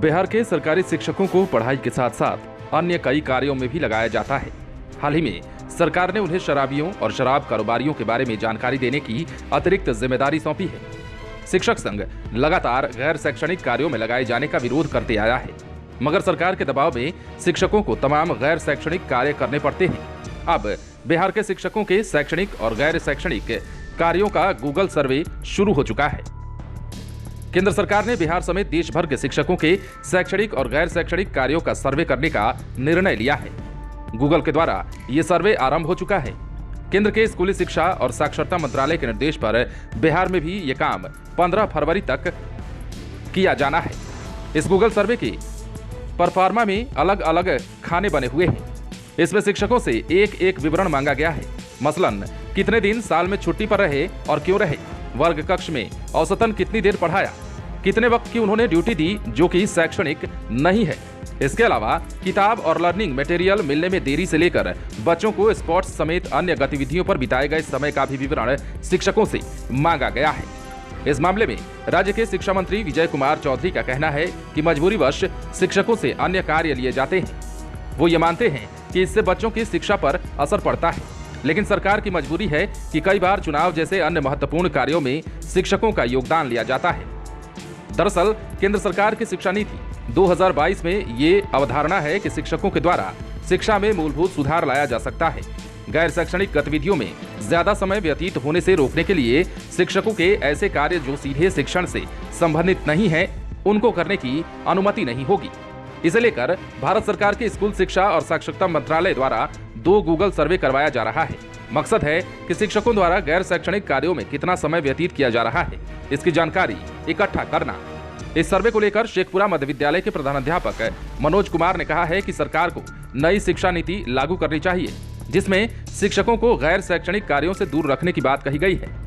बिहार के सरकारी शिक्षकों को पढ़ाई के साथ साथ अन्य कई कार्यों में भी लगाया जाता है। हाल ही में सरकार ने उन्हें शराबियों और शराब कारोबारियों के बारे में जानकारी देने की अतिरिक्त जिम्मेदारी सौंपी है। शिक्षक संघ लगातार गैर शैक्षणिक कार्यों में लगाए जाने का विरोध करते आया है, मगर सरकार के दबाव में शिक्षकों को तमाम गैर शैक्षणिक कार्य करने पड़ते हैं। अब बिहार के शिक्षकों के शैक्षणिक और गैर शैक्षणिक कार्यों का गूगल सर्वे शुरू हो चुका है। केंद्र सरकार ने बिहार समेत देश भर के शिक्षकों के शैक्षणिक और गैर शैक्षणिक कार्यों का सर्वे करने का निर्णय लिया है। गूगल के द्वारा ये सर्वे आरंभ हो चुका है। केंद्र के स्कूली शिक्षा और साक्षरता मंत्रालय के निर्देश पर बिहार में भी ये काम 15 फरवरी तक किया जाना है। इस गूगल सर्वे के परफार्मा में अलग अलग खाने बने हुए हैं। इसमें शिक्षकों से एक एक विवरण मांगा गया है। मसलन कितने दिन साल में छुट्टी पर रहे और क्यों रहे, वर्ग कक्ष में औसतन कितनी देर पढ़ाया, कितने वक्त की उन्होंने ड्यूटी दी जो कि शैक्षणिक नहीं है। इसके अलावा किताब और लर्निंग मटेरियल मिलने में देरी से लेकर बच्चों को स्पोर्ट्स समेत अन्य गतिविधियों पर बिताए गए समय का भी विवरण शिक्षकों से मांगा गया है। इस मामले में राज्य के शिक्षा मंत्री विजय कुमार चौधरी का कहना है कि मजबूरीवश शिक्षकों से अन्य कार्य लिए जाते हैं। वो ये मानते हैं कि इससे बच्चों की शिक्षा पर असर पड़ता है, लेकिन सरकार की मजबूरी है कि कई बार चुनाव जैसे अन्य महत्वपूर्ण कार्यों में शिक्षकों का योगदान लिया जाता है। दरअसल केंद्र सरकार की शिक्षा नीति 2022 में ये अवधारणा है कि शिक्षकों के द्वारा शिक्षा में मूलभूत सुधार लाया जा सकता है। गैर शैक्षणिक गतिविधियों में ज्यादा समय व्यतीत होने से रोकने के लिए शिक्षकों के ऐसे कार्य जो सीधे शिक्षण से संबंधित नहीं है, उनको करने की अनुमति नहीं होगी। इसे लेकर भारत सरकार के स्कूल शिक्षा और साक्षरता मंत्रालय द्वारा 2 गूगल सर्वे करवाया जा रहा है। मकसद है कि शिक्षकों द्वारा गैर शैक्षणिक कार्यों में कितना समय व्यतीत किया जा रहा है, इसकी जानकारी इकट्ठा करना। इस सर्वे को लेकर शेखपुरा मध्य विद्यालय के प्रधानाध्यापक मनोज कुमार ने कहा है कि सरकार को नई शिक्षा नीति लागू करनी चाहिए, जिसमें शिक्षकों को गैर शैक्षणिक कार्यों से दूर रखने की बात कही गई है।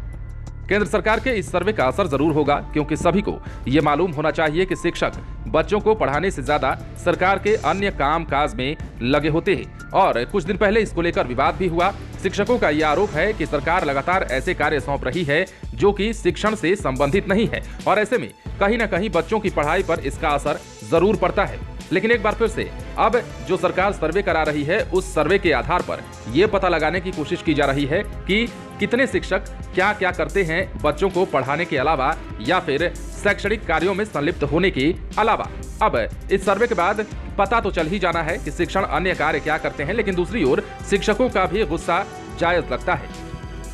केंद्र सरकार के इस सर्वे का असर जरूर होगा, क्योंकि सभी को ये मालूम होना चाहिए कि शिक्षक बच्चों को पढ़ाने से ज्यादा सरकार के अन्य काम काज में लगे होते हैं। और कुछ दिन पहले इसको लेकर विवाद भी हुआ। शिक्षकों का यह आरोप है कि सरकार लगातार ऐसे कार्य सौंप रही है जो कि शिक्षण से संबंधित नहीं है, और ऐसे में कहीं न कहीं बच्चों की पढ़ाई पर इसका असर जरूर पड़ता है। लेकिन एक बार फिर से अब जो सरकार सर्वे करा रही है, उस सर्वे के आधार पर यह पता लगाने की कोशिश की जा रही है कि कितने शिक्षक क्या क्या करते हैं बच्चों को पढ़ाने के अलावा या फिर शैक्षणिक कार्यों में संलिप्त होने के अलावा। अब इस सर्वे के बाद पता तो चल ही जाना है कि शिक्षण अन्य कार्य क्या करते हैं, लेकिन दूसरी ओर शिक्षकों का भी गुस्सा जायज लगता है।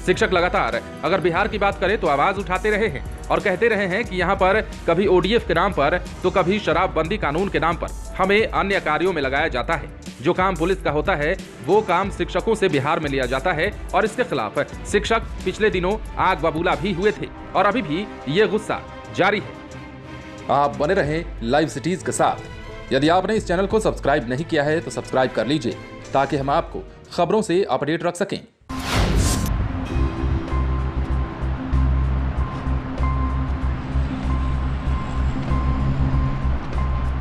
शिक्षक लगातार अगर बिहार की बात करें तो आवाज उठाते रहे हैं और कहते रहे हैं कि यहाँ पर कभी ओडीएफ के नाम पर तो कभी शराबबंदी कानून के नाम पर हमें अन्य कार्यों में लगाया जाता है। जो काम पुलिस का होता है वो काम शिक्षकों से बिहार में लिया जाता है, और इसके खिलाफ शिक्षक पिछले दिनों आग बबूला भी हुए थे और अभी भी ये गुस्सा जारी है। आप बने रहें लाइव सिटीज के साथ। यदि आपने इस चैनल को सब्सक्राइब नहीं किया है तो सब्सक्राइब कर लीजिए, ताकि हम आपको खबरों से अपडेट रख सकें।